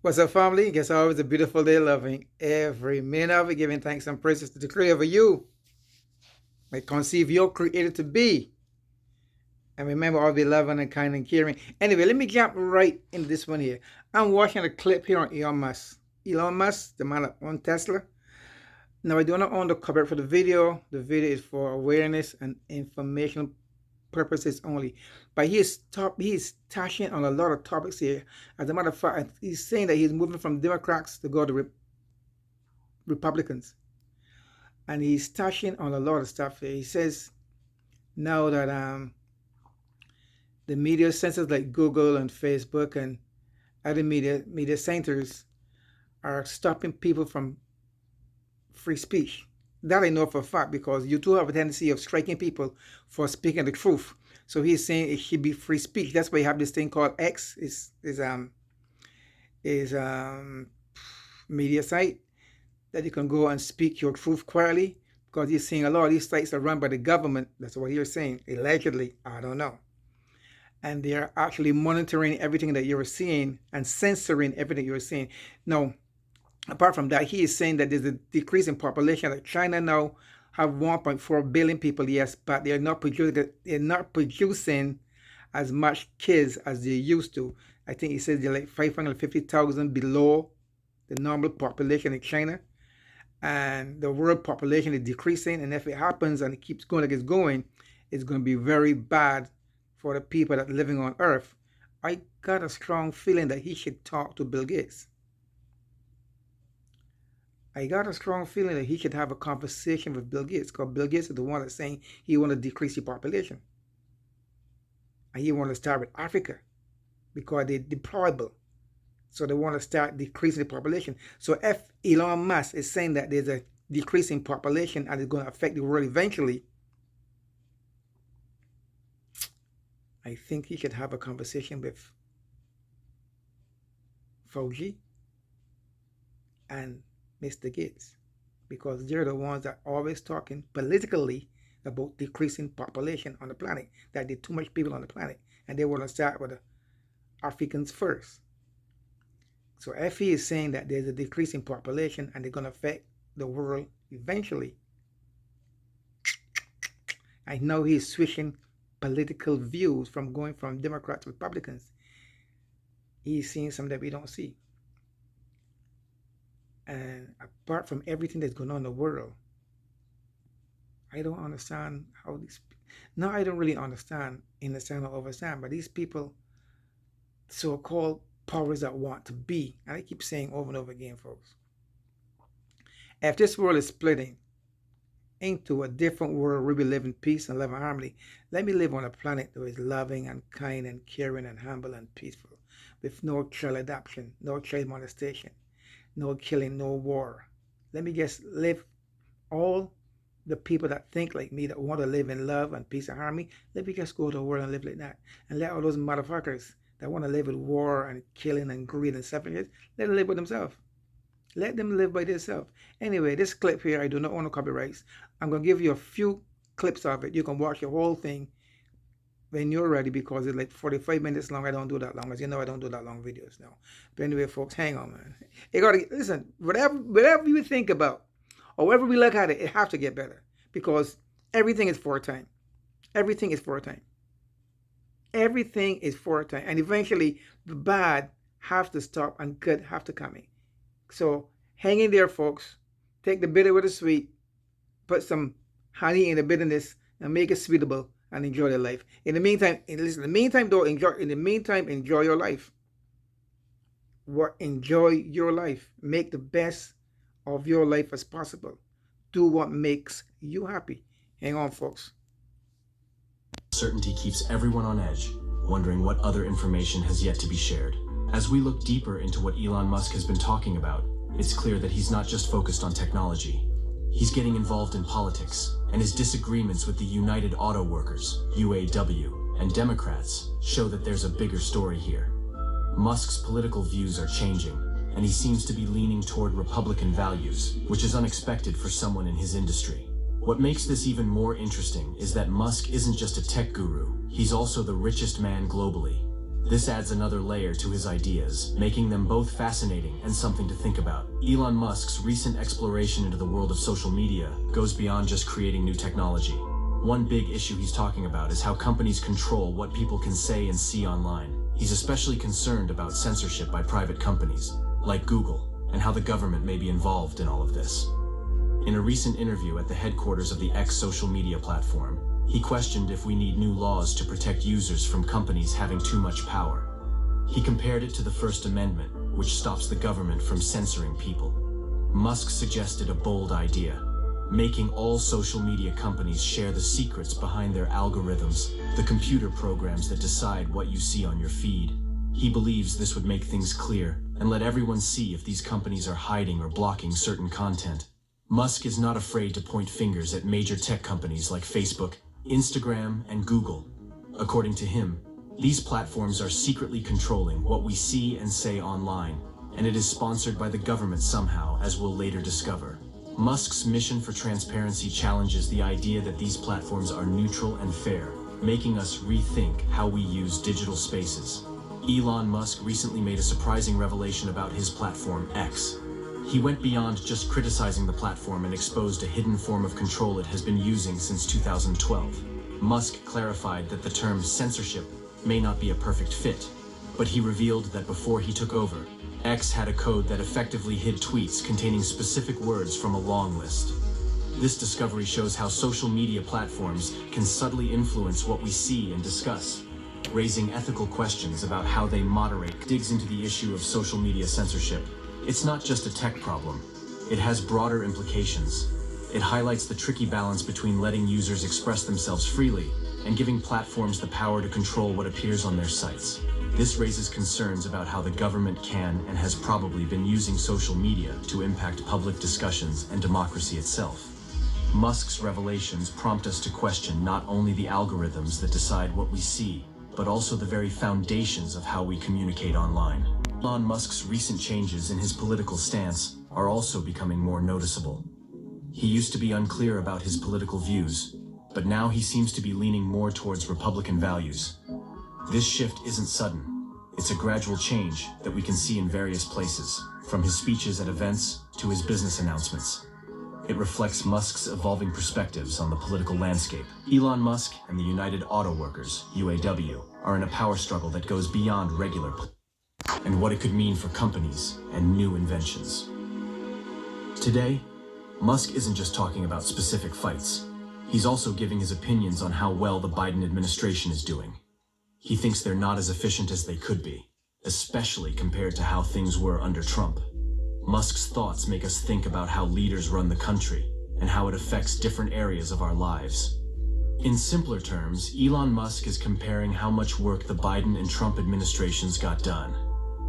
What's up, family? Guess always a beautiful day, loving every minute of it, giving thanks and praises to the Creator you. May conceive you're created to be. And remember, all be loving and kind and caring. Anyway, let me jump right into this one here. I'm watching a clip here on Elon Musk. Elon Musk, the man that owns Tesla. Now, I do not own the cover for the video. The video is for awareness and informational purposes only. But he's touching on a lot of topics here. As a matter of fact, he's saying that he's moving from Democrats to go to Republicans. And he's touching on a lot of stuff here. He says now that the media centers like Google and Facebook and other media centers are stopping people from free speech. That I know for a fact because you do have a tendency of striking people for speaking the truth. So he's saying it should be free speech. That's why you have this thing called X is media site that you can go and speak your truth quietly, because he's saying a lot of these sites are run by the government. That's what you're saying, allegedly. I don't know. And they're actually monitoring everything that you're seeing and censoring everything you're seeing. Now, apart from that, he is saying that there's a decrease in population. Like China now have 1.4 billion people, yes, but they're not producing as much kids as they used to. I think he says they're like 550,000 below the normal population in China. And the world population is decreasing. And if it happens and it keeps going like it's going to be very bad for the people that are living on Earth. I got a strong feeling that he should talk to Bill Gates. I got a strong feeling that he should have a conversation with Bill Gates, because Bill Gates is the one that's saying he want to decrease the population. And he want to start with Africa because they're deployable. So they want to start decreasing the population. So if Elon Musk is saying that there's a decrease in population and it's going to affect the world eventually, I think he should have a conversation with Fauci and Mr. Gates, because they're the ones that are always talking politically about decreasing population on the planet, that there's too much people on the planet, and they want to start with the Africans first. So if he is saying that there's a decrease in population and they're going to affect the world eventually, I know he's switching political views from going from Democrats to Republicans. He's seeing something that we don't see. And apart from everything that's going on in the world, I don't understand how these... No, I don't really understand in the sense of understand, but these people, so-called powers that want to be, and I keep saying over and over again, folks, if this world is splitting into a different world where we live in peace and love and harmony, let me live on a planet that is loving and kind and caring and humble and peaceful, with no child adoption, no child molestation, no killing, no war. Let me just live. All the people that think like me, that want to live in love and peace and harmony, let me just go to the world and live like that. And let all those motherfuckers that want to live with war and killing and greed and selfishness, let them live with themselves. Let them live by themselves. Anyway, this clip here, I do not own the copyrights. I'm going to give you a few clips of it. You can watch the whole thing when you're ready, because it's like 45 minutes long. I don't do that long. As you know, I don't do that long videos now. But anyway, folks, hang on, man. You got to listen. Whatever you think about, or whatever we look at it, it has to get better, because everything is for a time. Everything is for a time. Everything is for a time, and eventually the bad have to stop and good have to come in. So hang in there, folks. Take the bitter with the sweet. Put some honey in the bitterness and make it sweetable, and enjoy your life. In the meantime, listen. In the meantime, though, enjoy. In the meantime, enjoy your life. Enjoy your life. Make the best of your life as possible. Do what makes you happy. Hang on, folks. Certainty keeps everyone on edge, wondering what other information has yet to be shared. As we look deeper into what Elon Musk has been talking about, it's clear that he's not just focused on technology. He's getting involved in politics, and his disagreements with the United Auto Workers, UAW, and Democrats show that there's a bigger story here. Musk's political views are changing, and he seems to be leaning toward Republican values, which is unexpected for someone in his industry. What makes this even more interesting is that Musk isn't just a tech guru, he's also the richest man globally. This adds another layer to his ideas, making them both fascinating and something to think about. Elon Musk's recent exploration into the world of social media goes beyond just creating new technology. One big issue he's talking about is how companies control what people can say and see online. He's especially concerned about censorship by private companies, like Google, and how the government may be involved in all of this. In a recent interview at the headquarters of the X social media platform, he questioned if we need new laws to protect users from companies having too much power. He compared it to the First Amendment, which stops the government from censoring people. Musk suggested a bold idea: making all social media companies share the secrets behind their algorithms, the computer programs that decide what you see on your feed. He believes this would make things clear and let everyone see if these companies are hiding or blocking certain content. Musk is not afraid to point fingers at major tech companies like Facebook, Instagram, and Google. According to him, these platforms are secretly controlling what we see and say online, and it is sponsored by the government somehow, as we'll later discover. Musk's mission for transparency challenges the idea that these platforms are neutral and fair, making us rethink how we use digital spaces. Elon Musk recently made a surprising revelation about his platform, X. He went beyond just criticizing the platform and exposed a hidden form of control it has been using since 2012. Musk clarified that the term censorship may not be a perfect fit, but he revealed that before he took over, X had a code that effectively hid tweets containing specific words from a long list. This discovery shows how social media platforms can subtly influence what we see and discuss, raising ethical questions about how they moderate. Digs into the issue of social media censorship. It's not just a tech problem. It has broader implications. It highlights the tricky balance between letting users express themselves freely and giving platforms the power to control what appears on their sites. This raises concerns about how the government can and has probably been using social media to impact public discussions and democracy itself. Musk's revelations prompt us to question not only the algorithms that decide what we see, but also the very foundations of how we communicate online. Elon Musk's recent changes in his political stance are also becoming more noticeable. He used to be unclear about his political views, but now he seems to be leaning more towards Republican values. This shift isn't sudden. It's a gradual change that we can see in various places, from his speeches at events to his business announcements. It reflects Musk's evolving perspectives on the political landscape. Elon Musk and the United Auto Workers, UAW, are in a power struggle that goes beyond regular and what it could mean for companies and new inventions. Today, Musk isn't just talking about specific fights. He's also giving his opinions on how well the Biden administration is doing. He thinks they're not as efficient as they could be, especially compared to how things were under Trump. Musk's thoughts make us think about how leaders run the country and how it affects different areas of our lives. In simpler terms, Elon Musk is comparing how much work the Biden and Trump administrations got done.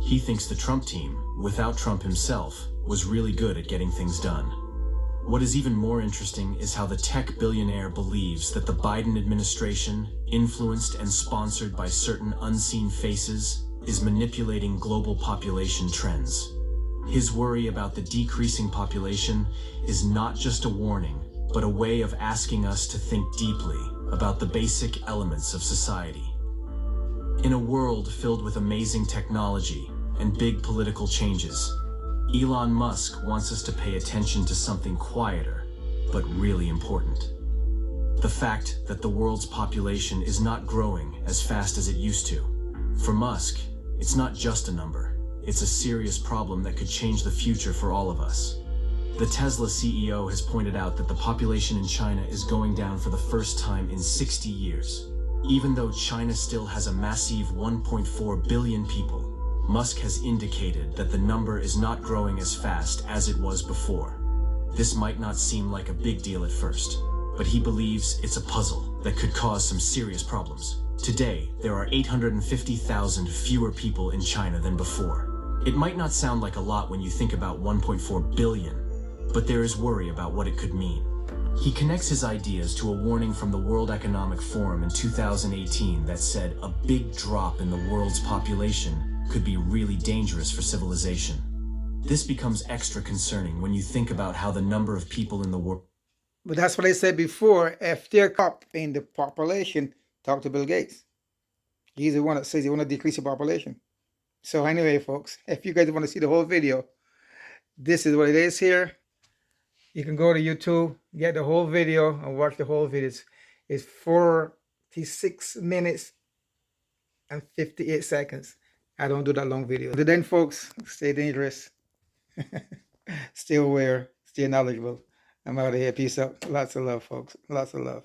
He thinks the Trump team, without Trump himself, was really good at getting things done. What is even more interesting is how the tech billionaire believes that the Biden administration, influenced and sponsored by certain unseen faces, is manipulating global population trends. His worry about the decreasing population is not just a warning, but a way of asking us to think deeply about the basic elements of society. In a world filled with amazing technology and big political changes, Elon Musk wants us to pay attention to something quieter, but really important. The fact that the world's population is not growing as fast as it used to. For Musk, it's not just a number. It's a serious problem that could change the future for all of us. The Tesla CEO has pointed out that the population in China is going down for the first time in 60 years. Even though China still has a massive 1.4 billion people, Musk has indicated that the number is not growing as fast as it was before. This might not seem like a big deal at first, but he believes it's a puzzle that could cause some serious problems. Today, there are 850,000 fewer people in China than before. It might not sound like a lot when you think about 1.4 billion, but there is worry about what it could mean. He connects his ideas to a warning from the World Economic Forum in 2018 that said a big drop in the world's population could be really dangerous for civilization. This becomes extra concerning when you think about how the number of people in the world. But that's what I said before. If they're up in the population, talk to Bill Gates. He's the one that says he want to decrease the population. So anyway, folks, if you guys want to see the whole video, this is what it is here. You can go to YouTube, get the whole video, and watch the whole video. It's 46 minutes and 58 seconds. I don't do that long video. Until then, folks, stay dangerous, stay aware, stay knowledgeable. I'm out of here. Peace out. Lots of love, folks. Lots of love.